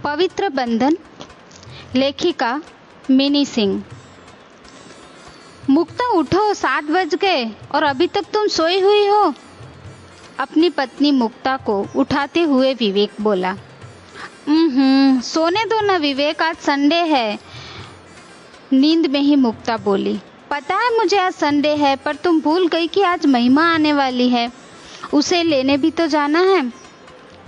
पवित्र बंधन। लेखिका मिनी सिंह। मुक्ता उठो, 7 बज गए और अभी तक तुम सोई हुई हो। अपनी पत्नी मुक्ता को उठाते हुए विवेक बोला। सोने दो ना विवेक, आज संडे है। नींद में ही मुक्ता बोली। पता है मुझे आज संडे है, पर तुम भूल गई कि आज महिमा आने वाली है, उसे लेने भी तो जाना है।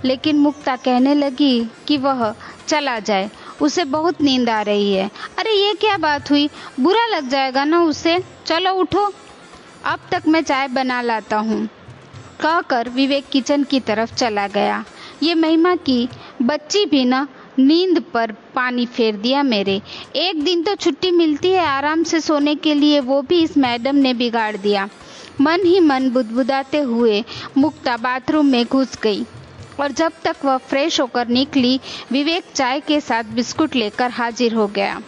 लेकिन मुक्ता कहने लगी कि वह चला जाए, उसे बहुत नींद आ रही है। अरे ये क्या बात हुई, बुरा लग जाएगा ना उसे। चलो उठो, अब तक मैं चाय बना लाता हूँ, कहकर विवेक किचन की तरफ चला गया। ये महिमा की बच्ची भी ना नींद पर पानी फेर दिया मेरे। एक दिन तो छुट्टी मिलती है आराम से सोने के लिए, वो भी इस मैडम ने बिगाड़ दिया। मन ही मन बुदबुदाते हुए मुक्ता बाथरूम में घुस गई और जब तक वह फ्रेश होकर निकली, विवेक चाय के साथ बिस्कुट लेकर हाजिर हो गया।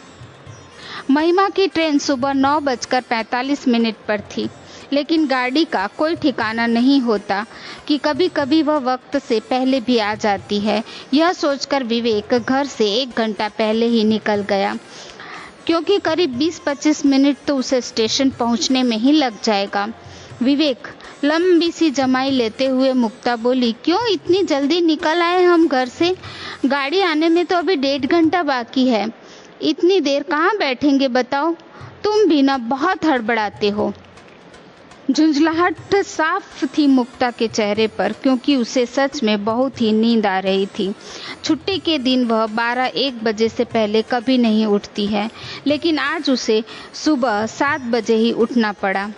महिमा की ट्रेन सुबह 9:45 पर थी, लेकिन गाड़ी का कोई ठिकाना नहीं होता कि कभी कभी वह वक्त से पहले भी आ जाती है। यह सोचकर विवेक घर से 1 घंटा पहले ही निकल गया, क्योंकि करीब 20-25 मिनट तो उसे स्टेशन पहुंचने में ही लग जाएगा। विवेक लंबी सी जमाई लेते हुए मुक्ता बोली, क्यों इतनी जल्दी निकल आए हम घर से? गाड़ी आने में तो अभी 1.5 घंटा बाकी है। इतनी देर कहाँ बैठेंगे बताओ? तुम भी ना बहुत हड़बड़ाते हो। झुंझलाहट साफ थी मुक्ता के चेहरे पर, क्योंकि उसे सच में बहुत ही नींद आ रही थी। छुट्टी के दिन वह 12-1 बजे से पहले कभी नहीं उठती है, लेकिन आज उसे सुबह 7 बजे ही उठना पड़ा।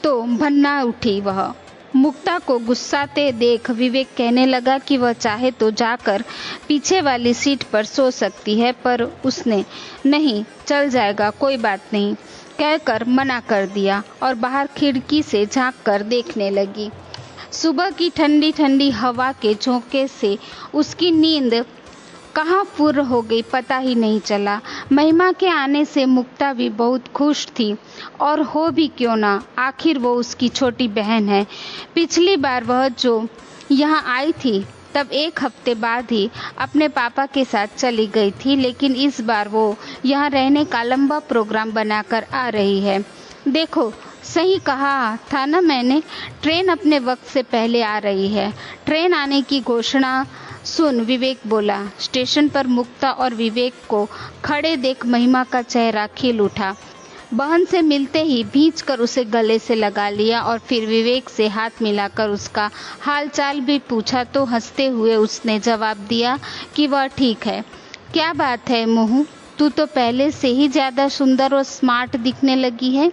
तो भन्ना उठी वह। मुक्ता को गुस्साते देख विवेक कहने लगा कि वह चाहे तो जाकर पीछे वाली सीट पर सो सकती है, पर उसने नहीं, चल जाएगा, कोई बात नहीं कहकर मना कर दिया और बाहर खिड़की से झांक कर देखने लगी। सुबह की ठंडी ठंडी हवा के झोंके से उसकी नींद कहाँ पूर्ण हो गई पता ही नहीं चला। महिमा के आने से मुक्ता भी बहुत खुश थी, और हो भी क्यों ना, आखिर वो उसकी छोटी बहन है। पिछली बार वह जो यहाँ आई थी तब 1 हफ्ते बाद ही अपने पापा के साथ चली गई थी, लेकिन इस बार वो यहाँ रहने का लंबा प्रोग्राम बनाकर आ रही है। देखो, सही कहा था ना मैंने, ट्रेन अपने वक्त से पहले आ रही है। ट्रेन आने की घोषणा सुन विवेक बोला। स्टेशन पर मुक्ता और विवेक को खड़े देख महिमा का चेहरा खिल उठा। बहन से मिलते ही भींचकर उसे गले से लगा लिया और फिर विवेक से हाथ मिलाकर उसका हालचाल भी पूछा, तो हंसते हुए उसने जवाब दिया कि वह ठीक है। क्या बात है मोहू, तू तो पहले से ही ज़्यादा सुंदर और स्मार्ट दिखने लगी है।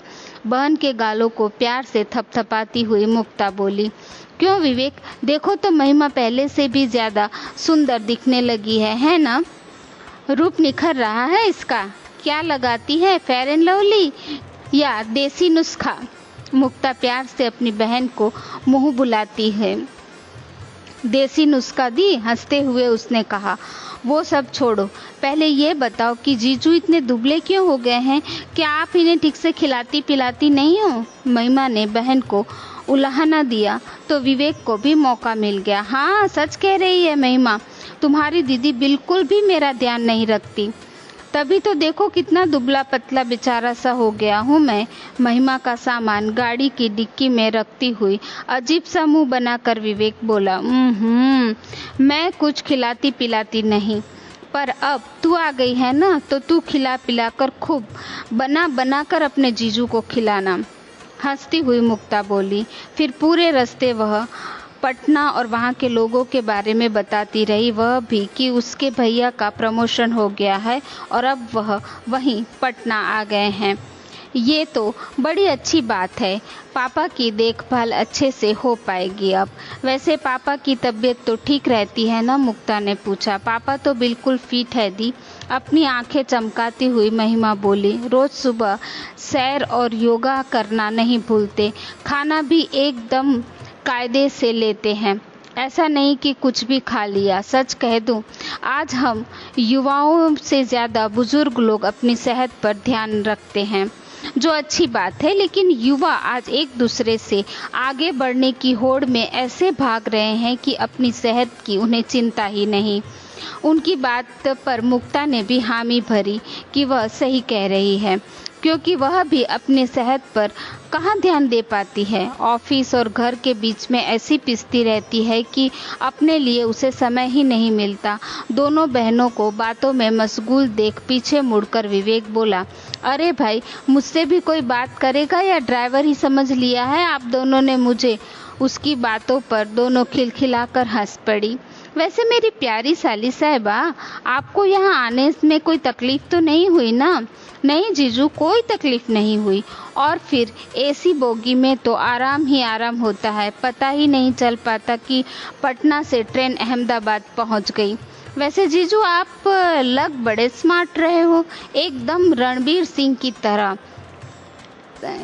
बहन के गालों को प्यार से थपथपाती हुई मुक्ता बोली। क्यों विवेक, देखो तो महिमा पहले से भी ज़्यादा सुंदर दिखने लगी है ना? रूप निखर रहा है इसका। क्या लगाती है, फेयर एंड लवली या देसी नुस्खा? मुक्ता प्यार से अपनी बहन को मुँह बुलाती है। देसी नुस्खा दी, हंसते हुए उसने कहा। वो सब छोड़ो, पहले ये बताओ कि जीजू इतने दुबले क्यों हो गए हैं? क्या आप इन्हें ठीक से खिलाती पिलाती नहीं हो? महिमा ने बहन को उलाहना दिया तो विवेक को भी मौका मिल गया। हाँ, सच कह रही है महिमा, तुम्हारी दीदी बिल्कुल भी मेरा ध्यान नहीं रखती, तभी तो देखो कितना दुबला पतला बेचारा सा हो गया हूँ मैं। महिमा का सामान गाड़ी की डिक्की में रखती हुई अजीब सा मुंह बनाकर विवेक बोला। मैं कुछ खिलाती पिलाती नहीं, पर अब तू आ गई है ना, तो तू खिला पिलाकर खूब बना बना कर अपने जीजू को खिलाना, हंसती हुई मुक्ता बोली। फिर पूरे रास्ते वह पटना और वहाँ के लोगों के बारे में बताती रही, वह भी कि उसके भैया का प्रमोशन हो गया है और अब वह वहीं पटना आ गए हैं। ये तो बड़ी अच्छी बात है, पापा की देखभाल अच्छे से हो पाएगी अब। वैसे पापा की तबीयत तो ठीक रहती है ना? मुक्ता ने पूछा। पापा तो बिल्कुल फिट है दी, अपनी आंखें चमकाती हुई महिमा बोली। रोज सुबह सैर और योगा करना नहीं भूलते, खाना भी एकदम कायदे से लेते हैं, ऐसा नहीं कि कुछ भी खा लिया। सच कह दूं, आज हम युवाओं से ज़्यादा बुजुर्ग लोग अपनी सेहत पर ध्यान रखते हैं, जो अच्छी बात है, लेकिन युवा आज एक दूसरे से आगे बढ़ने की होड़ में ऐसे भाग रहे हैं कि अपनी सेहत की उन्हें चिंता ही नहीं। उनकी बात पर मुक्ता ने भी हामी भरी कि वह सही कह रही है, क्योंकि वह भी अपने सेहत पर कहाँ ध्यान दे पाती है। ऑफिस और घर के बीच में ऐसी पिसती रहती है कि अपने लिए उसे समय ही नहीं मिलता। दोनों बहनों को बातों में मशगूल देख पीछे मुड़कर विवेक बोला, अरे भाई, मुझसे भी कोई बात करेगा या ड्राइवर ही समझ लिया है आप दोनों ने मुझे। उसकी बातों पर दोनों खिलखिलाकर हंस पड़ी। वैसे मेरी प्यारी साली साहिबा, आपको यहाँ आने में कोई तकलीफ तो नहीं हुई ना? नहीं जीजू, कोई तकलीफ नहीं हुई। और फिर एसी बोगी में तो आराम ही आराम होता है, पता ही नहीं चल पाता कि पटना से ट्रेन अहमदाबाद पहुँच गई। वैसे जीजू, आप लग बड़े स्मार्ट रहे हो, एकदम रणबीर सिंह की तरह।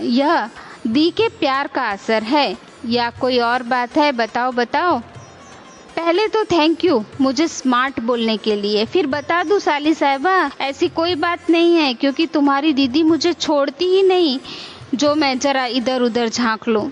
यह दी के प्यार का असर है या कोई और बात है? बताओ बताओ। पहले तो थैंक यू मुझे स्मार्ट बोलने के लिए। फिर बता दूं साली साहिबा, ऐसी कोई बात नहीं है, क्योंकि तुम्हारी दीदी मुझे छोड़ती ही नहीं जो मैं जरा इधर उधर झांक लूं।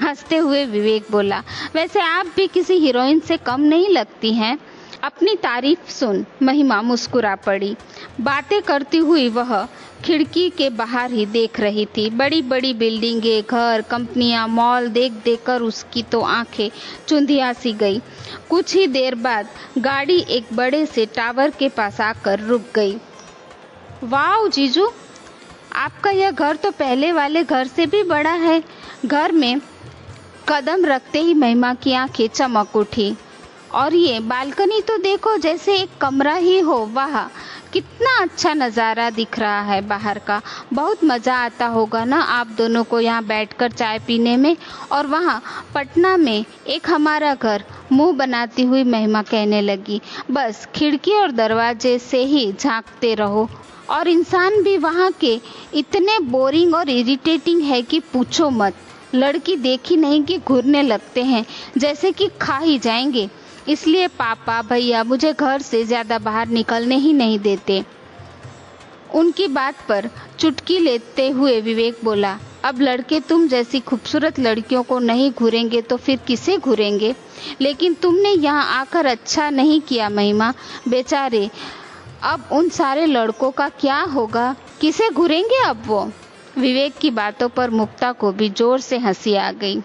हंसते हुए विवेक बोला, वैसे आप भी किसी हीरोइन से कम नहीं लगती हैं। अपनी तारीफ सुन महिमा मुस्कुरा पड़ी। बातें करती हुई वह खिड़की के बाहर ही देख रही थी। बड़ी बड़ी बिल्डिंगें, घर, कंपनियां, मॉल देख देख कर उसकी तो आंखें चुंधिया सी गई। कुछ ही देर बाद गाड़ी एक बड़े से टावर के पास आकर रुक गई। वाह जीजू, आपका यह घर तो पहले वाले घर से भी बड़ा है। घर में कदम रखते ही महिमा की आंखें चमक उठी। और ये बालकनी तो देखो, जैसे एक कमरा ही हो। वाह, कितना अच्छा नज़ारा दिख रहा है बाहर का। बहुत मज़ा आता होगा ना आप दोनों को यहाँ बैठकर चाय पीने में। और वहाँ पटना में एक हमारा घर, मुंह बनाती हुई महिमा कहने लगी। बस खिड़की और दरवाजे से ही झांकते रहो। और इंसान भी वहाँ के इतने बोरिंग और इरिटेटिंग है कि पूछो मत। लड़की देखी नहीं कि घूरने लगते हैं, जैसे कि खा ही जाएंगे। इसलिए पापा भैया मुझे घर से ज़्यादा बाहर निकलने ही नहीं देते। उनकी बात पर चुटकी लेते हुए विवेक बोला, अब लड़के तुम जैसी खूबसूरत लड़कियों को नहीं घूरेंगे तो फिर किसे घूरेंगे? लेकिन तुमने यहाँ आकर अच्छा नहीं किया महिमा। बेचारे, अब उन सारे लड़कों का क्या होगा? किसे घूरेंगे अब वो? विवेक की बातों पर मुक्ता को भी जोर से हंसी आ गई।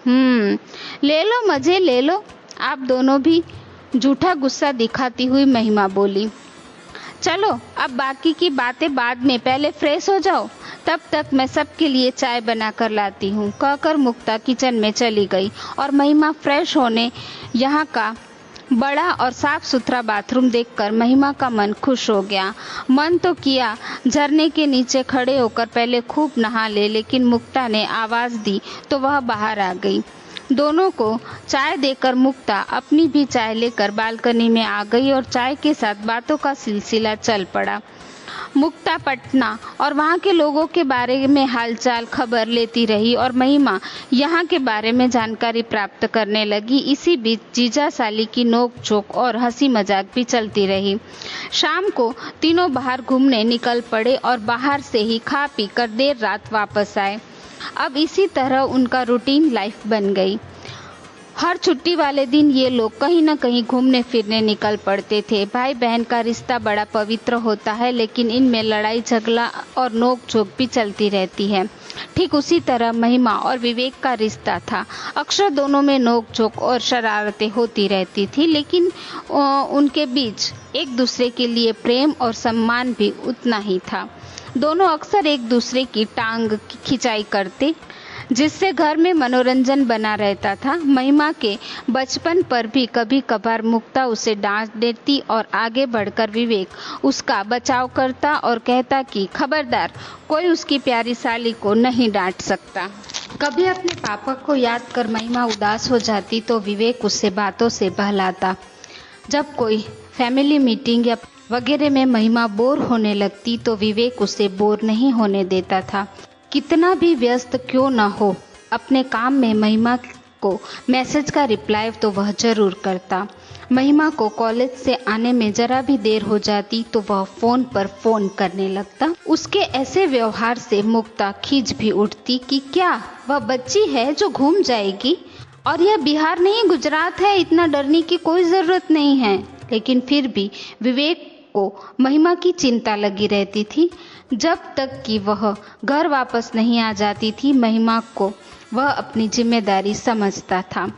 ले लो मजे, ले लो आप दोनों भी, झूठा गुस्सा दिखाती हुई महिमा बोली। चलो अब बाकी की बातें बाद में, पहले फ्रेश हो जाओ, तब तक मैं सबके लिए चाय बना कर लाती हूँ। कहकर मुक्ता किचन में चली गई और महिमा फ्रेश होने यहाँ का बड़ा और साफ सुथरा बाथरूम देखकर महिमा का मन खुश हो गया। मन तो किया झरने के नीचे खड़े होकर पहले खूब नहा ले, लेकिन मुक्ता ने आवाज़ दी तो वह बाहर आ गई। दोनों को चाय देकर मुक्ता अपनी भी चाय लेकर बालकनी में आ गई और चाय के साथ बातों का सिलसिला चल पड़ा। मुक्ता पटना और वहाँ के लोगों के बारे में हालचाल खबर लेती रही और महिमा यहाँ के बारे में जानकारी प्राप्त करने लगी। इसी बीच जीजा साली की नोक झोंक और हंसी मजाक भी चलती रही। शाम को तीनों बाहर घूमने निकल पड़े और बाहर से ही खा पी कर देर रात वापस आए। अब इसी तरह उनका रूटीन लाइफ बन गई। हर छुट्टी वाले दिन ये लोग कहीं न कहीं घूमने फिरने निकल पड़ते थे। भाई बहन का रिश्ता बड़ा पवित्र होता है, लेकिन इनमें लड़ाई झगड़ा और नोक झोंक भी चलती रहती है। ठीक उसी तरह महिमा और विवेक का रिश्ता था। अक्सर दोनों में नोक झोंक और शरारतें होती रहती थी, लेकिन उनके बीच एक दूसरे के लिए प्रेम और सम्मान भी उतना ही था। दोनों अक्सर एक दूसरे की टांग की खिंचाई करते, जिससे घर में मनोरंजन बना रहता था। महिमा के बचपन पर भी कभी कभार मुक्ता उसे डांट देती और आगे बढ़कर विवेक उसका बचाव करता और कहता कि खबरदार, कोई उसकी प्यारी साली को नहीं डांट सकता। कभी अपने पापा को याद कर महिमा उदास हो जाती तो विवेक उससे बातों से बहलाता। जब कोई फैमिली मीटिंग या वगैरह में महिमा बोर होने लगती तो विवेक उसे बोर नहीं होने देता था। कितना भी व्यस्त क्यों ना हो, अपने काम में महिमा को मैसेज का रिप्लाई तो वह जरूर करता। महिमा को कॉलेज से आने में जरा भी देर हो जाती तो वह फोन पर फोन करने लगता। उसके ऐसे व्यवहार से मुक्ता खींच भी उठती कि क्या वह बच्ची है जो घूम जाएगी, और यह बिहार नहीं गुजरात है, इतना डरने की कोई जरूरत नहीं है। लेकिन फिर भी विवेक को महिमा की चिंता लगी रहती थी। जब तक कि वह घर वापस नहीं आ जाती थी, महिमा को वह अपनी जिम्मेदारी समझता था।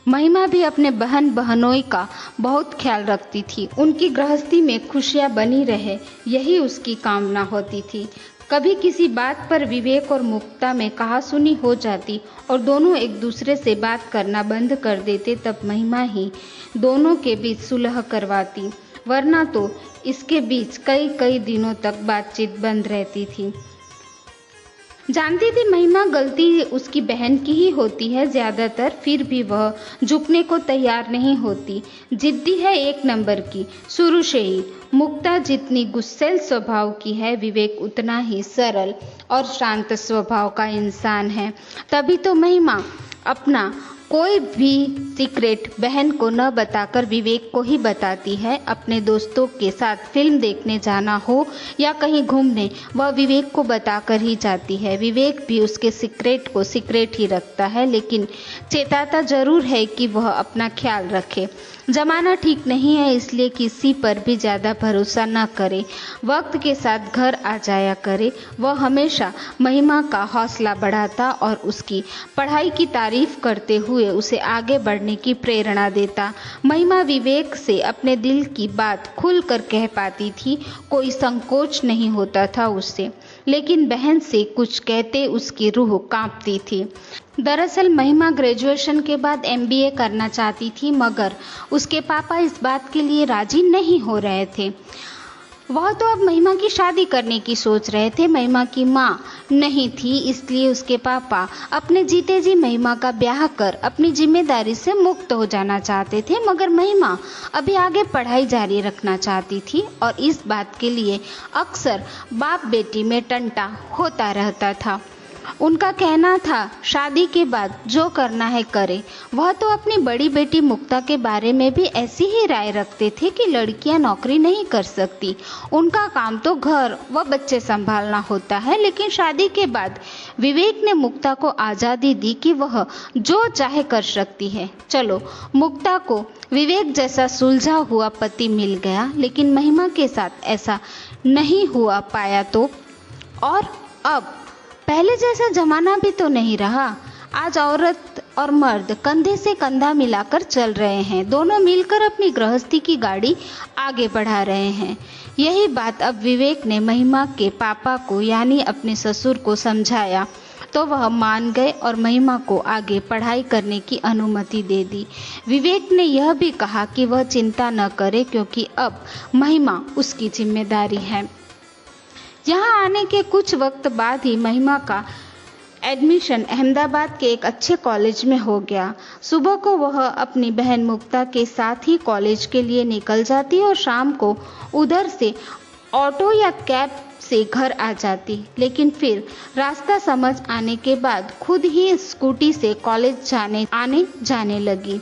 महिमा भी अपने बहन बहनोई का बहुत ख्याल रखती थी। उनकी गृहस्थी में खुशियां बनी रहे, यही उसकी कामना होती थी। कभी किसी बात पर विवेक और मुक्ता में कहासुनी हो जाती और दोनों एक दूसरे से बात करना बंद कर देते, तब महिमा ही दोनों के बीच सुलह करवाती, वरना तो इसके बीच कई कई दिनों तक बातचीत बंद रहती थी। जानती थी महिमा गलती उसकी बहन की ही होती है ज्यादातर, फिर भी वह झुकने को तैयार नहीं होती। जिद्दी है एक नंबर की शुरू से ही। मुक्ता जितनी गुस्सैल स्वभाव की है, विवेक उतना ही सरल और शांत स्वभाव का इंसान है। तभी तो महिमा अपना कोई भी सीक्रेट बहन को न बताकर विवेक को ही बताती है। अपने दोस्तों के साथ फिल्म देखने जाना हो या कहीं घूमने, वह विवेक को बताकर ही जाती है। विवेक भी उसके सीक्रेट को सीक्रेट ही रखता है, लेकिन चेताता जरूर है कि वह अपना ख्याल रखे। जमाना ठीक नहीं है, इसलिए किसी पर भी ज़्यादा भरोसा न करे। वक्त के साथ घर आ जाया करे। वह हमेशा महिमा का हौसला बढ़ाता और उसकी पढ़ाई की तारीफ करते हुए उसे आगे बढ़ने की प्रेरणा देता। महिमा विवेक से अपने दिल की बात खुलकर कह पाती थी, कोई संकोच नहीं होता था उससे, लेकिन बहन से कुछ कहते उसकी रूह कांपती थी। दरअसल महिमा ग्रेजुएशन के बाद MBA करना चाहती थी, मगर उसके पापा इस बात के लिए राजी नहीं हो रहे थे। वह तो अब महिमा की शादी करने की सोच रहे थे। महिमा की माँ नहीं थी, इसलिए उसके पापा अपने जीते जी महिमा का ब्याह कर अपनी जिम्मेदारी से मुक्त हो जाना चाहते थे, मगर महिमा अभी आगे पढ़ाई जारी रखना चाहती थी और इस बात के लिए अक्सर बाप बेटी में टंटा होता रहता था। उनका कहना था शादी के बाद जो करना है करे। वह तो अपनी बड़ी बेटी मुक्ता के बारे में भी ऐसी ही राय रखते थे कि लड़कियां नौकरी नहीं कर सकती, उनका काम तो घर व बच्चे संभालना होता है। लेकिन शादी के बाद विवेक ने मुक्ता को आज़ादी दी कि वह जो चाहे कर सकती है। चलो, मुक्ता को विवेक जैसा सुलझा हुआ पति मिल गया, लेकिन महिमा के साथ ऐसा नहीं हुआ पाया तो। और अब पहले जैसा जमाना भी तो नहीं रहा। आज औरत और मर्द कंधे से कंधा मिलाकर चल रहे हैं, दोनों मिलकर अपनी गृहस्थी की गाड़ी आगे बढ़ा रहे हैं। यही बात अब विवेक ने महिमा के पापा को यानी अपने ससुर को समझाया तो वह मान गए और महिमा को आगे पढ़ाई करने की अनुमति दे दी। विवेक ने यह भी कहा कि वह चिंता न करे, क्योंकि अब महिमा उसकी जिम्मेदारी है। यहाँ आने के कुछ वक्त बाद ही महिमा का एडमिशन अहमदाबाद के एक अच्छे कॉलेज में हो गया। सुबह को वह अपनी बहन मुक्ता के साथ ही कॉलेज के लिए निकल जाती और शाम को उधर से ऑटो या कैब से घर आ जाती, लेकिन फिर रास्ता समझ आने के बाद खुद ही स्कूटी से कॉलेज आने जाने लगी।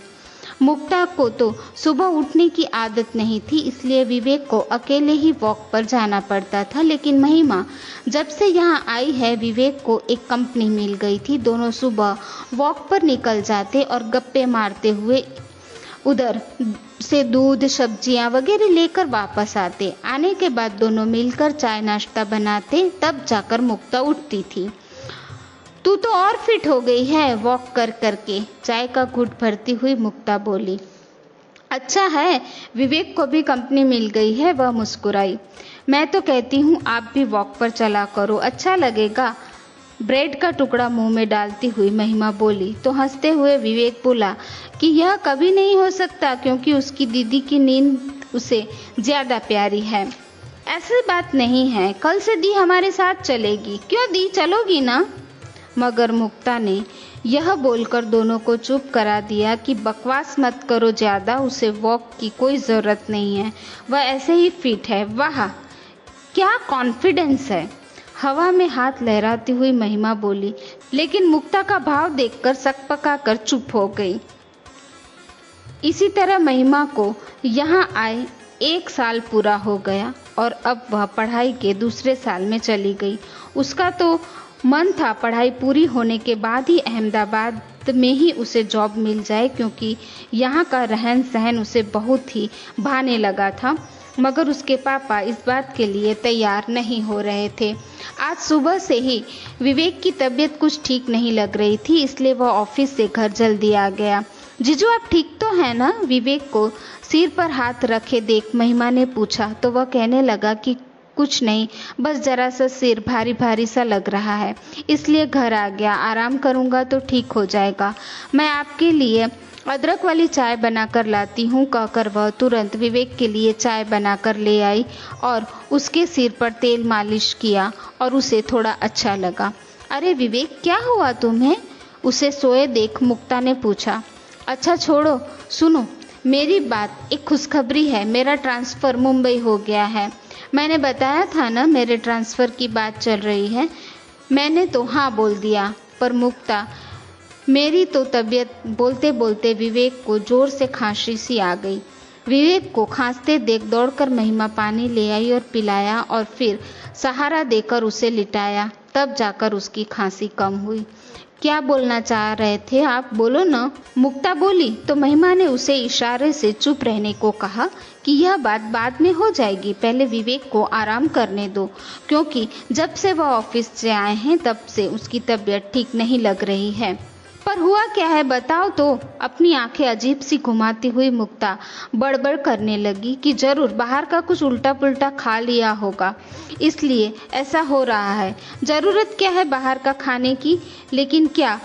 मुक्ता को तो सुबह उठने की आदत नहीं थी, इसलिए विवेक को अकेले ही वॉक पर जाना पड़ता था। लेकिन महिमा जब से यहाँ आई है, विवेक को एक कंपनी मिल गई थी। दोनों सुबह वॉक पर निकल जाते और गप्पे मारते हुए उधर से दूध, सब्जियां वगैरह लेकर वापस आते। आने के बाद दोनों मिलकर चाय नाश्ता बनाते, तब जाकर मुक्ता उठती थी। तू तो और फिट हो गई है वॉक कर करके, चाय का घूंट भरती हुई मुक्ता बोली। अच्छा है, विवेक को भी कंपनी मिल गई है, वह मुस्कुराई। मैं तो कहती हूँ आप भी वॉक पर चला करो, अच्छा लगेगा। ब्रेड का टुकड़ा मुंह में डालती हुई महिमा बोली तो हंसते हुए विवेक बोला कि यह कभी नहीं हो सकता, क्योंकि उसकी दीदी की नींद उसे ज्यादा प्यारी है। ऐसी बात नहीं है, कल से दी हमारे साथ चलेगी। क्यों दी, चलोगी ना? मगर मुक्ता ने यह बोलकर दोनों को चुप करा दिया कि बकवास मत करो ज़्यादा, उसे वॉक की कोई ज़रूरत नहीं है, वह ऐसे ही फिट है। वाह, क्या कॉन्फिडेंस है। हवा में हाथ लहराती हुई महिमा बोली, लेकिन मुक्ता का भाव देखकर सकपका कर चुप हो गई। इसी तरह महिमा को यहाँ आए 1 साल पूरा हो गया और अब वह पढ़ाई के दूसरे साल में चली गई। उसका तो मन था पढ़ाई पूरी होने के बाद ही अहमदाबाद वक्त में ही उसे जॉब मिल जाए, क्योंकि यहाँ का रहन सहन उसे बहुत ही भाने लगा था। मगर उसके पापा इस बात के लिए तैयार नहीं हो रहे थे। आज सुबह से ही विवेक की तबीयत कुछ ठीक नहीं लग रही थी, इसलिए वह ऑफिस से घर जल्दी आ गया। जीजू आप ठीक तो हैं ना? विवेक को सिर पर हाथ रखे देख महिमा ने पूछा तो वह कहने लगा कि कुछ नहीं, बस जरा सा सिर भारी भारी सा लग रहा है, इसलिए घर आ गया। आराम करूँगा तो ठीक हो जाएगा। मैं आपके लिए अदरक वाली चाय बनाकर लाती हूँ, कहकर वह तुरंत विवेक के लिए चाय बनाकर ले आई और उसके सिर पर तेल मालिश किया और उसे थोड़ा अच्छा लगा। अरे विवेक क्या हुआ तुम्हें? उसे सोए देख मुक्ता ने पूछा। अच्छा छोड़ो, सुनो मेरी बात, एक खुशखबरी है, मेरा ट्रांसफ़र मुंबई हो गया है। मैंने बताया था ना मेरे ट्रांसफ़र की बात चल रही है। मैंने तो हाँ बोल दिया, पर मुक्ता मेरी तो तबीयत, बोलते बोलते विवेक को जोर से खांसी सी आ गई। विवेक को खांसते देख दौड़कर महिमा पानी ले आई और पिलाया और फिर सहारा देकर उसे लिटाया, तब जाकर उसकी खांसी कम हुई। क्या बोलना चाह रहे थे आप, बोलो ना, मुक्ता बोली तो महिमा ने उसे इशारे से चुप रहने को कहा कि यह बात बाद में हो जाएगी, पहले विवेक को आराम करने दो, क्योंकि जब से वह ऑफिस से आए हैं तब से उसकी तबीयत ठीक नहीं लग रही है। पर हुआ क्या है बताओ तो? अपनी आंखें अजीब सी घुमाती हुई मुक्ता बड़बड़ करने लगी कि जरूर बाहर का कुछ उल्टा पुल्टा खा लिया होगा, इसलिए ऐसा हो रहा है। जरूरत क्या है बाहर का खाने की? लेकिन क्या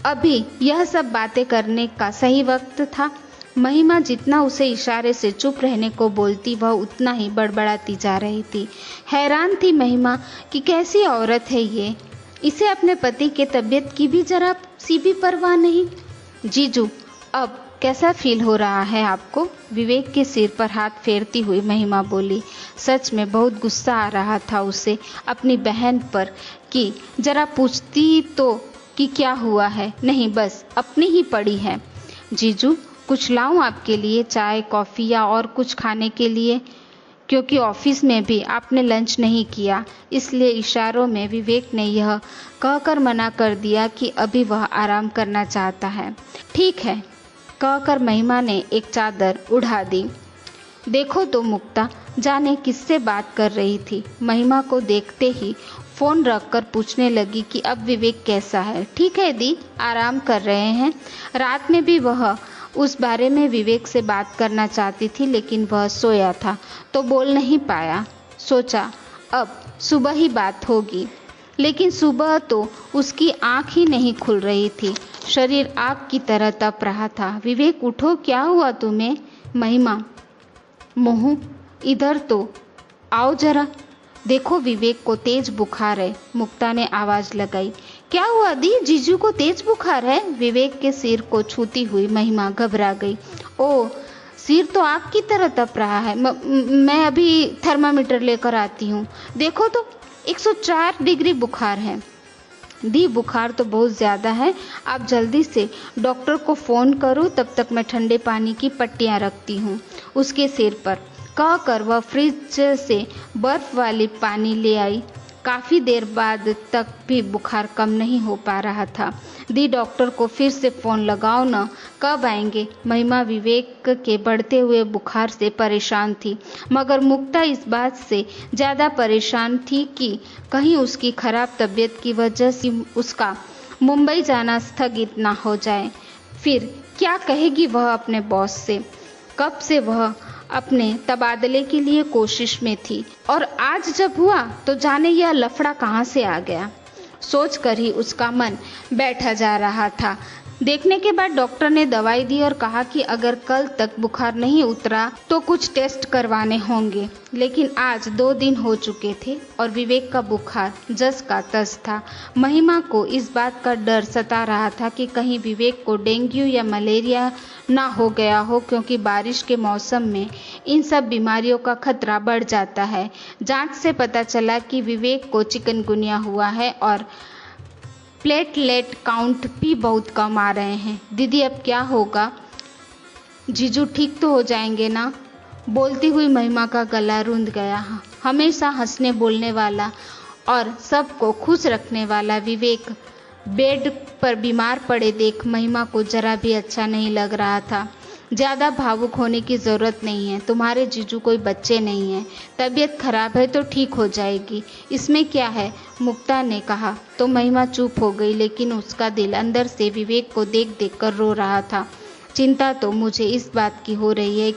अभी यह सब बातें करने का सही वक्त था? महिमा जितना उसे इशारे से चुप रहने को बोलती वह उतना ही बड़बड़ाती जा रही थी। हैरान थी महिमा कि कैसी औरत है ये, इसे अपने पति के तबीयत की भी जरा सी भी परवाह नहीं। जीजू अब कैसा फील हो रहा है आपको? विवेक के सिर पर हाथ फेरती हुई महिमा बोली। सच में बहुत गुस्सा आ रहा था उसे अपनी बहन पर कि जरा पूछती तो कि क्या हुआ है, नहीं बस अपनी ही पड़ी है। जीजू कुछ लाऊं आपके लिए, चाय कॉफ़ी या और कुछ खाने के लिए? क्योंकि ऑफिस में भी आपने लंच नहीं किया, इसलिए इशारों में विवेक ने यह कहकर मना कर दिया कि अभी वह आराम करना चाहता है। ठीक है, कहकर महिमा ने एक चादर उड़ा दी। देखो तो मुक्ता जाने किससे बात कर रही थी। महिमा को देखते ही फ़ोन रखकर पूछने लगी कि अब विवेक कैसा है? ठीक है दी, आराम कर रहे हैं। रात में भी वह उस बारे में विवेक से बात करना चाहती थी, लेकिन वह सोया था तो बोल नहीं पाया। सोचा अब सुबह ही बात होगी, लेकिन सुबह तो उसकी आँख ही नहीं खुल रही थी, शरीर आग की तरह तप रहा था। विवेक उठो, क्या हुआ तुम्हें? महिमा, मोहू इधर तो आओ जरा, देखो विवेक को तेज बुखार है। मुक्ता ने आवाज लगाई। क्या हुआ दी, जीजू को तेज बुखार है? विवेक के सिर को छूती हुई महिमा घबरा गई। ओ, सिर तो आग की तरह तप रहा है। मैं अभी थर्मामीटर लेकर आती हूँ। देखो तो 104 डिग्री बुखार है। दी बुखार तो बहुत ज़्यादा है, आप जल्दी से डॉक्टर को फ़ोन करो, तब तक मैं ठंडे पानी की पट्टियाँ रखती हूँ उसके सिर पर, कहकर वह फ्रिज से बर्फ़ वाली पानी ले आई। काफ़ी देर बाद तक भी बुखार कम नहीं हो पा रहा था। दी डॉक्टर को फिर से फ़ोन लगाओ ना, कब आएंगे? महिमा विवेक के बढ़ते हुए बुखार से परेशान थी, मगर मुक्ता इस बात से ज़्यादा परेशान थी कि कहीं उसकी ख़राब तबीयत की वजह से उसका मुंबई जाना स्थगित ना हो जाए। फिर क्या कहेगी वह अपने बॉस से? कब से वह अपने तबादले के लिए कोशिश में थी, और आज जब हुआ तो जाने यह लफड़ा कहाँ से आ गया। सोच कर ही उसका मन बैठा जा रहा था। देखने के बाद डॉक्टर ने दवाई दी और कहा कि अगर कल तक बुखार नहीं उतरा तो कुछ टेस्ट करवाने होंगे, लेकिन आज 2 दिन हो चुके थे और विवेक का बुखार जस का तस था। महिमा को इस बात का डर सता रहा था कि कहीं विवेक को डेंगू या मलेरिया ना हो गया हो, क्योंकि बारिश के मौसम में इन सब बीमारियों का खतरा बढ़ जाता है। जांच से पता चला कि विवेक को चिकनगुनिया हुआ है और प्लेटलेट काउंट भी बहुत कम आ रहे हैं। दीदी अब क्या होगा? जीजू ठीक तो हो जाएंगे ना? बोलती हुई महिमा का गला रुंध गया। हमेशा हंसने बोलने वाला और सबको खुश रखने वाला विवेक बेड पर बीमार पड़े देख महिमा को जरा भी अच्छा नहीं लग रहा था। ज़्यादा भावुक होने की ज़रूरत नहीं है, तुम्हारे जीजू कोई बच्चे नहीं हैं, तबीयत खराब है तो ठीक हो जाएगी, इसमें क्या है, मुक्ता ने कहा। तो महिमा चुप हो गई, लेकिन उसका दिल अंदर से विवेक को देख देख कर रो रहा था। चिंता तो मुझे इस बात की हो रही है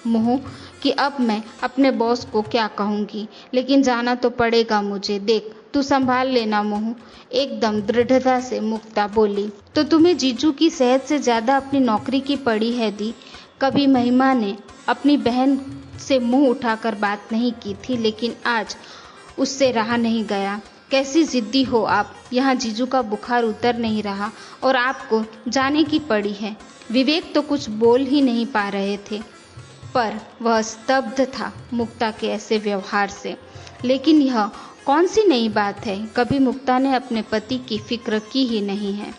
मोहू कि अब मैं अपने बॉस को क्या कहूँगी, लेकिन जाना तो पड़ेगा मुझे। देख तू संभाल लेना मोहू, एकदम दृढ़ता से मुक्ता बोली। तो तुम्हें जीजू की सेहत से ज़्यादा अपनी नौकरी की पड़ी है दी। कभी महिमा ने अपनी बहन से मुंह उठाकर बात नहीं की थी, लेकिन आज उससे रहा नहीं गया। कैसी जिद्दी हो आप, यहाँ जीजू का बुखार उतर नहीं रहा और आपको जाने की पड़ी है। विवेक तो कुछ बोल ही नहीं पा रहे थे, पर वह स्तब्ध था मुक्ता के ऐसे व्यवहार से। लेकिन यह कौन सी नई बात है, कभी मुक्ता ने अपने पति की फिक्र की ही नहीं है।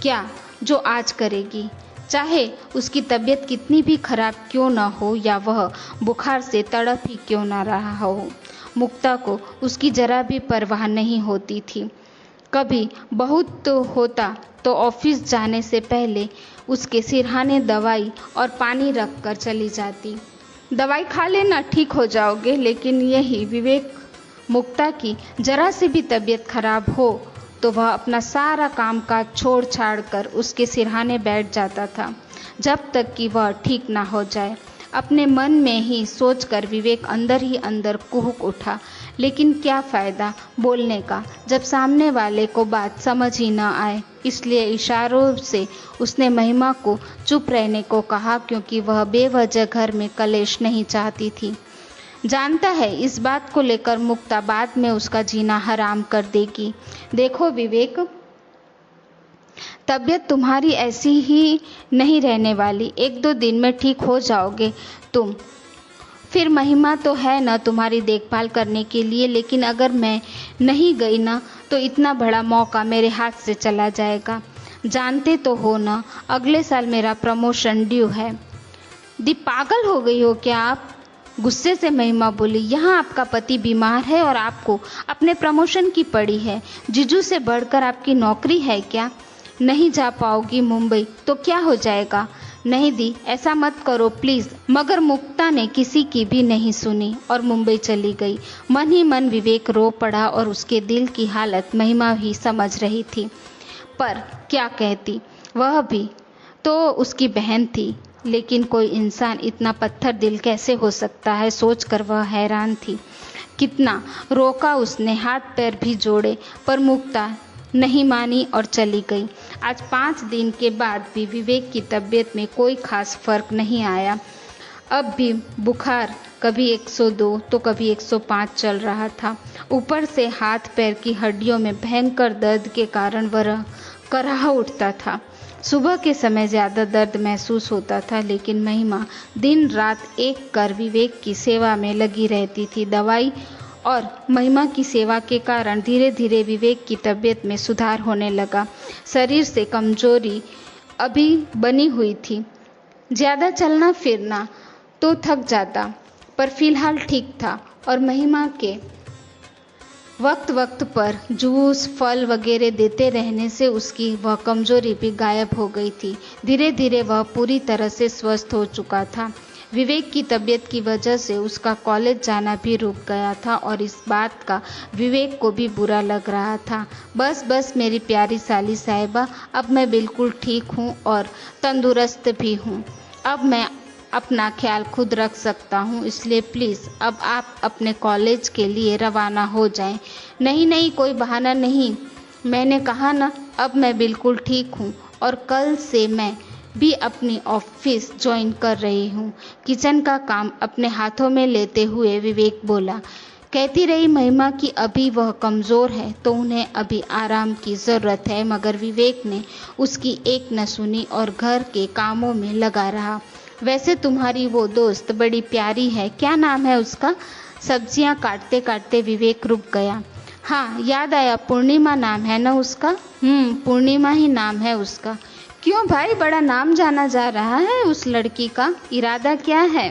क्या जो आज करेगी, चाहे उसकी तबीयत कितनी भी खराब क्यों न हो या वह बुखार से तड़प ही क्यों न रहा हो, मुक्ता को उसकी जरा भी परवाह नहीं होती थी। कभी बहुत तो होता तो ऑफिस जाने से पहले उसके सिरहाने दवाई और पानी रख कर चली जाती। दवाई खा लेना, ठीक हो जाओगे। लेकिन यही विवेक मुक्ता की जरा से भी तबीयत खराब हो तो वह अपना सारा काम काज छोड़ छाड़ कर उसके सिरहाने बैठ जाता था, जब तक कि वह ठीक ना हो जाए। अपने मन में ही सोचकर विवेक अंदर ही अंदर कुहुक उठा, लेकिन क्या फ़ायदा बोलने का जब सामने वाले को बात समझ ही न आए। इसलिए इशारों से उसने महिमा को चुप रहने को कहा, क्योंकि वह बेवजह घर में कलेश नहीं चाहती थी। जानता है इस बात को लेकर मुक्ता बाद में उसका जीना हराम कर देगी। देखो विवेक, तबीयत तुम्हारी ऐसी ही नहीं रहने वाली, 1-2 दिन में ठीक हो जाओगे तुम। फिर महिमा तो है ना तुम्हारी देखभाल करने के लिए, लेकिन अगर मैं नहीं गई ना तो इतना बड़ा मौका मेरे हाथ से चला जाएगा। जानते तो हो ना, अगले साल मेरा प्रमोशन ड्यू है। दी पागल हो गई हो क्या आप? गुस्से से महिमा बोली। यहाँ आपका पति बीमार है और आपको अपने प्रमोशन की पड़ी है। जीजू से बढ़कर आपकी नौकरी है क्या? नहीं जा पाओगी मुंबई तो क्या हो जाएगा? नहीं दी, ऐसा मत करो प्लीज़। मगर मुक्ता ने किसी की भी नहीं सुनी और मुंबई चली गई। मन ही मन विवेक रो पड़ा और उसके दिल की हालत महिमा ही समझ रही थी। पर क्या कहती, वह भी तो उसकी बहन थी। लेकिन कोई इंसान इतना पत्थर दिल कैसे हो सकता है, सोचकर वह हैरान थी। कितना रोका उसने, हाथ पैर भी जोड़े, पर मुक्ता नहीं मानी और चली गई। आज 5 दिन के बाद भी विवेक की तबीयत में कोई खास फर्क नहीं आया। अब भी बुखार कभी 102 तो कभी 105 चल रहा था। ऊपर से हाथ पैर की हड्डियों में भयंकर दर्द के कारण वह कराह उठता था। सुबह के समय ज़्यादा दर्द महसूस होता था, लेकिन महिमा दिन रात एक कर विवेक की सेवा में लगी रहती थी। दवाई और महिमा की सेवा के कारण धीरे धीरे विवेक की तबीयत में सुधार होने लगा। शरीर से कमजोरी अभी बनी हुई थी, ज़्यादा चलना फिरना तो थक जाता, पर फिलहाल ठीक था। और महिमा के वक्त वक्त पर जूस फल वगैरह देते रहने से उसकी वह कमजोरी भी गायब हो गई थी। धीरे धीरे वह पूरी तरह से स्वस्थ हो चुका था। विवेक की तबीयत की वजह से उसका कॉलेज जाना भी रुक गया था और इस बात का विवेक को भी बुरा लग रहा था। बस मेरी प्यारी साली साहिबा, अब मैं बिल्कुल ठीक हूँ और तंदुरुस्त भी हूँ। अब मैं अपना ख्याल खुद रख सकता हूँ, इसलिए प्लीज़ अब आप अपने कॉलेज के लिए रवाना हो जाएं। नहीं, कोई बहाना नहीं, मैंने कहा ना, अब मैं बिल्कुल ठीक हूँ और कल से मैं भी अपनी ऑफिस ज्वाइन कर रही हूँ। किचन का काम अपने हाथों में लेते हुए विवेक बोला। कहती रही महिमा कि अभी वह कमज़ोर है तो उन्हें अभी आराम की ज़रूरत है, मगर विवेक ने उसकी एक न सुनी और घर के कामों में लगा रहा। वैसे तुम्हारी वो दोस्त बड़ी प्यारी है, क्या नाम है उसका? सब्जियां काटते काटते विवेक रुक गया। हाँ, याद आया, पूर्णिमा नाम है ना उसका? पूर्णिमा ही नाम है उसका। क्यों भाई, बड़ा नाम जाना जा रहा है उस लड़की का, इरादा क्या है?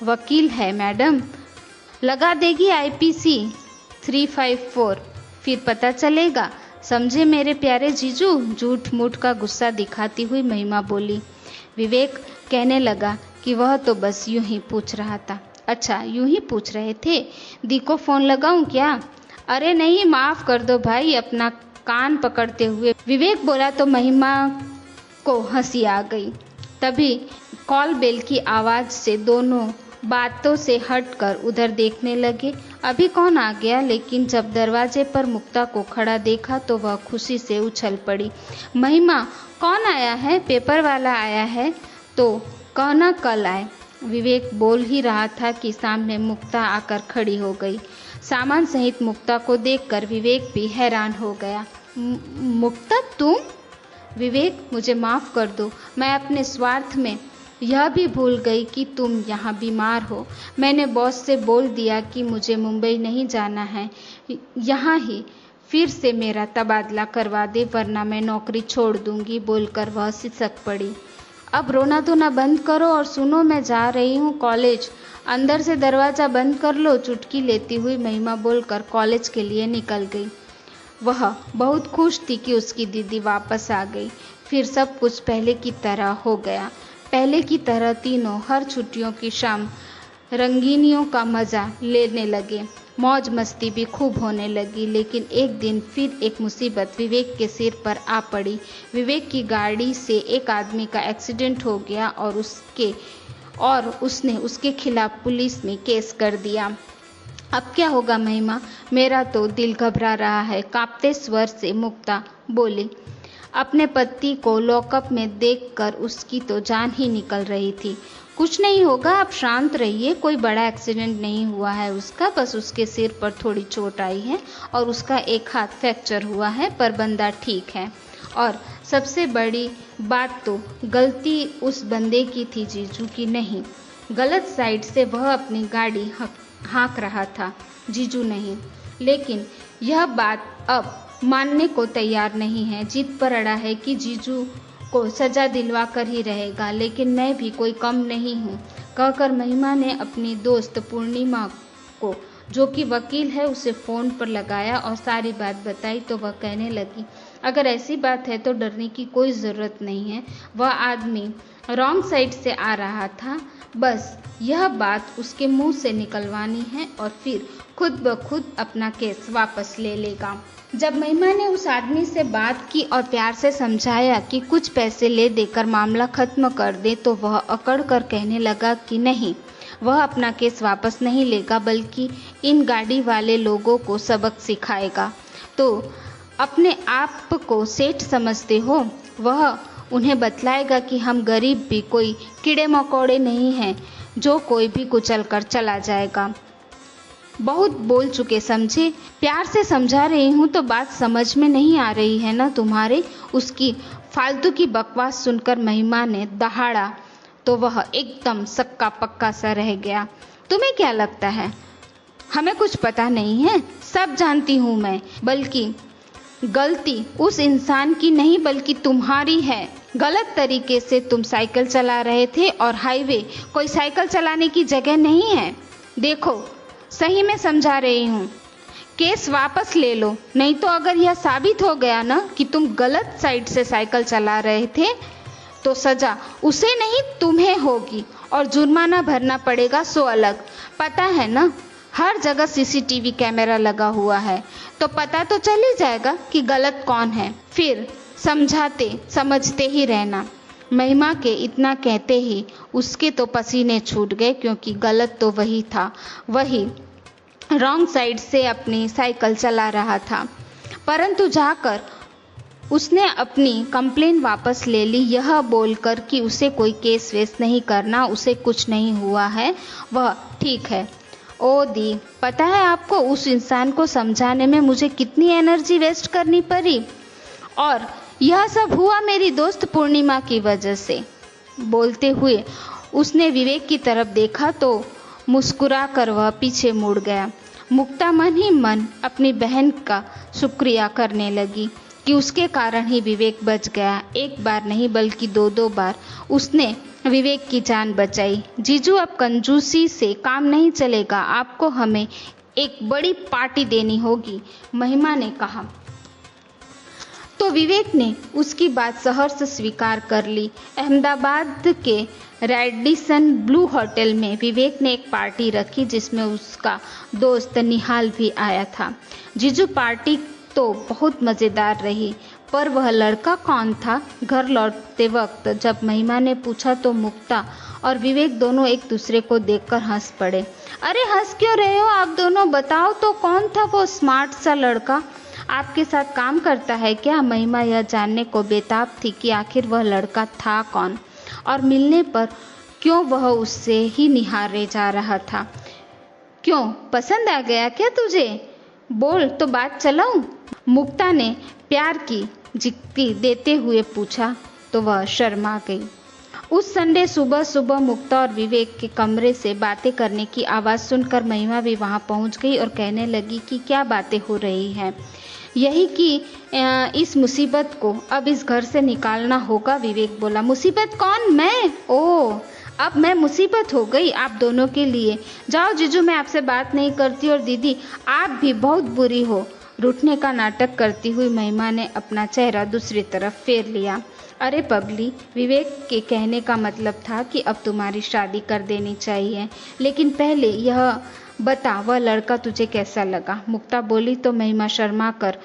वकील है मैडम, लगा देगी IPC 354, फिर पता चलेगा समझे मेरे प्यारे जीजू, झूठ मूठ का गुस्सा दिखाती हुई महिमा बोली। विवेक कहने लगा कि वह तो बस यूं ही पूछ रहा था। अच्छा, यूं ही पूछ रहे थे? दी को फोन लगाऊं क्या? अरे नहीं, माफ कर दो भाई, अपना कान पकड़ते हुए विवेक बोला तो महिमा को हंसी आ गई। तभी कॉल बेल की आवाज से दोनों बातों से हटकर उधर देखने लगे। अभी कौन आ गया? लेकिन जब दरवाजे पर मुक्ता को खड़ा देखा तो वह खुशी से उछल पड़ी। महिमा, कौन आया है? पेपर वाला आया है तो कहना कल आए। विवेक बोल ही रहा था कि सामने मुक्ता आकर खड़ी हो गई। सामान सहित मुक्ता को देखकर विवेक भी हैरान हो गया। मुक्ता तुम? विवेक, मुझे माफ़ कर दो, मैं अपने स्वार्थ में यह भी भूल गई कि तुम यहाँ बीमार हो। मैंने बॉस से बोल दिया कि मुझे मुंबई नहीं जाना है, यहाँ ही फिर से मेरा तबादला करवा दे, वरना मैं नौकरी छोड़ दूंगी, बोलकर वह सिसक पड़ी। अब रोना धोना बंद करो और सुनो, मैं जा रही हूँ कॉलेज। अंदर से दरवाज़ा बंद कर लो, चुटकी लेती हुई महिमा बोलकर कॉलेज के लिए निकल गई। वह बहुत खुश थी कि उसकी दीदी वापस आ गई। फिर सब कुछ पहले की तरह हो गया। पहले की तरह तीनों हर छुट्टियों की शाम रंगीनियों का मज़ा लेने लगे। मौज मस्ती भी खूब होने लगी। लेकिन एक दिन फिर एक मुसीबत विवेक के सिर पर आ पड़ी। विवेक की गाड़ी से एक आदमी का एक्सीडेंट हो गया और उसने उसके खिलाफ पुलिस में केस कर दिया। अब क्या होगा महिमा? मेरा तो दिल घबरा रहा है, कांपते स्वर से मुक्ता बोली। अपने पति को लॉकअप में देखकर उसकी तो जान ही निकल रही थी। कुछ नहीं होगा, आप शांत रहिए, कोई बड़ा एक्सीडेंट नहीं हुआ है उसका, बस उसके सिर पर थोड़ी चोट आई है और उसका एक हाथ फ्रैक्चर हुआ है, पर बंदा ठीक है। और सबसे बड़ी बात तो गलती उस बंदे की थी जीजू की नहीं। गलत साइड से वह अपनी गाड़ी हाँक रहा था, जीजू नहीं। लेकिन यह बात अब मानने को तैयार नहीं है, जिद पर अड़ा है कि जीजू को सजा दिलवा कर ही रहेगा। लेकिन मैं भी कोई कम नहीं हूँ, कहकर महिमा ने अपनी दोस्त पूर्णिमा को, जो कि वकील है, उसे फ़ोन पर लगाया और सारी बात बताई। तो वह कहने लगी, अगर ऐसी बात है तो डरने की कोई ज़रूरत नहीं है। वह आदमी रॉन्ग साइड से आ रहा था, बस यह बात उसके मुंह से निकलवानी है और फिर खुद ब खुद अपना केस वापस ले लेगा। जब महिमा ने उस आदमी से बात की और प्यार से समझाया कि कुछ पैसे ले देकर मामला खत्म कर दे, तो वह अकड़ कर कहने लगा कि नहीं, वह अपना केस वापस नहीं लेगा, बल्कि इन गाड़ी वाले लोगों को सबक सिखाएगा। तो अपने आप को सेठ समझते हो? वह उन्हें बतलाएगा कि हम गरीब भी कोई कीड़े मकोड़े नहीं हैं जो कोई भी कुचल कर चला जाएगा। बहुत बोल चुके, समझे? प्यार से समझा रही हूँ तो बात समझ में नहीं आ रही है ना तुम्हारे? उसकी फालतू की बकवास सुनकर महिमा ने दहाड़ा तो वह एकदम सक्का पक्का सा रह गया। तुम्हें क्या लगता है हमें कुछ पता नहीं है? सब जानती हूँ मैं, बल्कि गलती उस इंसान की नहीं बल्कि तुम्हारी है। गलत तरीके से तुम साइकिल चला रहे थे और हाईवे कोई साइकिल चलाने की जगह नहीं है। देखो, सही में समझा रही हूँ, केस वापस ले लो, नहीं तो अगर यह साबित हो गया ना कि तुम गलत साइड से साइकिल चला रहे थे तो सजा उसे नहीं तुम्हें होगी और जुर्माना भरना पड़ेगा, सो अलग। पता है ना, हर जगह सीसीटीवी कैमरा लगा हुआ है, तो पता तो चल ही जाएगा कि गलत कौन है। फिर समझाते समझते ही रहना। महिमा के इतना कहते ही उसके तो पसीने छूट गए, क्योंकि गलत तो वही था, वही रॉन्ग साइड से अपनी साइकिल चला रहा था। परंतु जाकर उसने अपनी कंप्लेन वापस ले ली, यह बोलकर कि उसे कोई केस वेस नहीं करना, उसे कुछ नहीं हुआ है, वह ठीक है। ओ दी, पता है आपको उस इंसान को समझाने में मुझे कितनी एनर्जी वेस्ट करनी पड़ी, और यह सब हुआ मेरी दोस्त पूर्णिमा की वजह से। बोलते हुए उसने विवेक की तरफ देखा तो मुस्कुरा कर वह पीछे मुड़ गया। मुक्ता मन ही मन अपनी बहन का शुक्रिया करने लगी कि उसके कारण ही विवेक बच गया। एक बार नहीं बल्कि दो दो बार उसने विवेक की जान बचाई। जीजू, अब कंजूसी से काम नहीं चलेगा, आपको हमें एक बड़ी पार्टी देनी होगी, महिमा ने कहा। तो विवेक ने उसकी बात सहर्ष स्वीकार कर ली। अहमदाबाद के रेडिसन ब्लू होटल में विवेक ने एक पार्टी रखी जिसमें उसका दोस्त निहाल भी आया था। जीजू, पार्टी तो बहुत मज़ेदार रही, पर वह लड़का कौन था? घर लौटते वक्त जब महिमा ने पूछा तो मुक्ता और विवेक दोनों एक दूसरे को देखकर हंस पड़े। अरे हंस क्यों रहे हो आप दोनों? बताओ तो कौन था वो स्मार्ट सा लड़का? आपके साथ काम करता है क्या? महिमा यह जानने को बेताब थी कि आखिर वह लड़का था कौन और मिलने पर क्यों वह उससे ही निहारे जा रहा था। क्यों, पसंद आ गया क्या तुझे? बोल तो बात चलाऊं? मुक्ता ने प्यार की झिड़की देते हुए पूछा तो वह शर्मा गई। उस संडे सुबह सुबह मुक्ता और विवेक के कमरे से बातें करने की आवाज़ सुनकर महिमा भी वहां पहुंच गई और कहने लगी कि क्या बातें हो रही हैं। यही कि इस मुसीबत को अब इस घर से निकालना होगा। विवेक बोला। मुसीबत कौन? मैं? ओह, अब मैं मुसीबत हो गई आप दोनों के लिए। जाओ जीजू, मैं आपसे बात नहीं करती, और दीदी आप भी बहुत बुरी हो। रूठने का नाटक करती हुई महिमा ने अपना चेहरा दूसरी तरफ फेर लिया। अरे पगली, विवेक के कहने का मतलब था कि अब तुम्हारी शादी कर देनी चाहिए, लेकिन पहले यह बता वह लड़का तुझे कैसा लगा? मुक्ता बोली तो महिमा शर्मा कर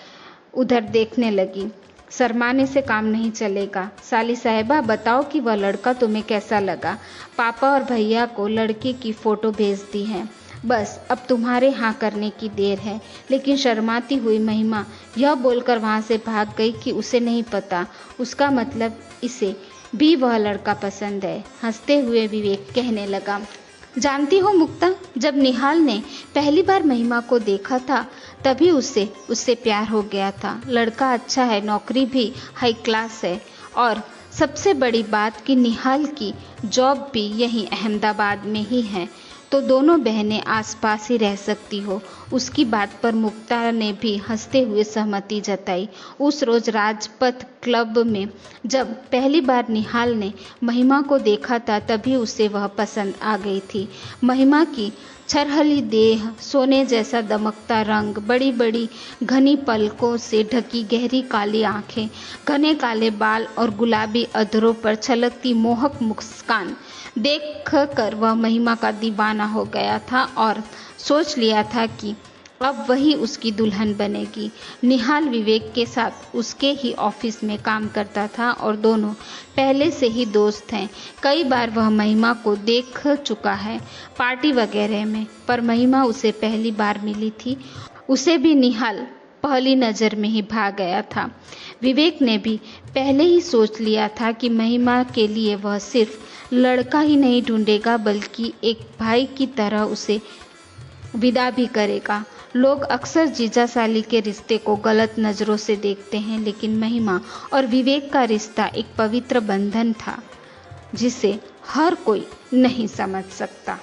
उधर देखने लगी। शर्माने से काम नहीं चलेगा। साली साहिबा, बताओ कि वह लड़का तुम्हें कैसा लगा? पापा और भैया को लड़के की फ़ोटो भेज दी है, बस अब तुम्हारे हाँ करने की देर है। लेकिन शर्माती हुई महिमा यह बोलकर वहाँ से भाग गई कि उसे नहीं पता, उसका मतलब इसे भी वह लड़का पसंद है। हंसते हुए विवेक कहने लगा, जानती हो मुक्ता, जब निहाल ने पहली बार महिमा को देखा था तभी उससे प्यार हो गया था। लड़का अच्छा है, नौकरी भी हाई क्लास है, और सबसे बड़ी बात कि निहाल की जॉब भी यहीं अहमदाबाद में ही है, तो दोनों बहनें आसपास ही रह सकती हो। उसकी बात पर मुक्ता ने भी हंसते हुए सहमति जताई। उस रोज राजपथ क्लब में जब पहली बार निहाल ने महिमा को देखा था तभी उसे वह पसंद आ गई थी। महिमा की छरहली देह, सोने जैसा दमकता रंग, बड़ी बड़ी घनी पलकों से ढकी गहरी काली आंखें, घने काले बाल और गुलाबी अधरों पर छलकती मोहक मुस्कान देख कर वह महिमा का दीवाना हो गया था और सोच लिया था कि अब वही उसकी दुल्हन बनेगी। निहाल विवेक के साथ उसके ही ऑफिस में काम करता था और दोनों पहले से ही दोस्त हैं। कई बार वह महिमा को देख चुका है पार्टी वगैरह में, पर महिमा उसे पहली बार मिली थी। उसे भी निहाल पहली नज़र में ही भा गया था। विवेक ने भी पहले ही सोच लिया था कि महिमा के लिए वह सिर्फ लड़का ही नहीं ढूंढेगा बल्कि एक भाई की तरह उसे विदा भी करेगा। लोग अक्सर जीजा साली के रिश्ते को गलत नज़रों से देखते हैं, लेकिन महिमा और विवेक का रिश्ता एक पवित्र बंधन था जिसे हर कोई नहीं समझ सकता।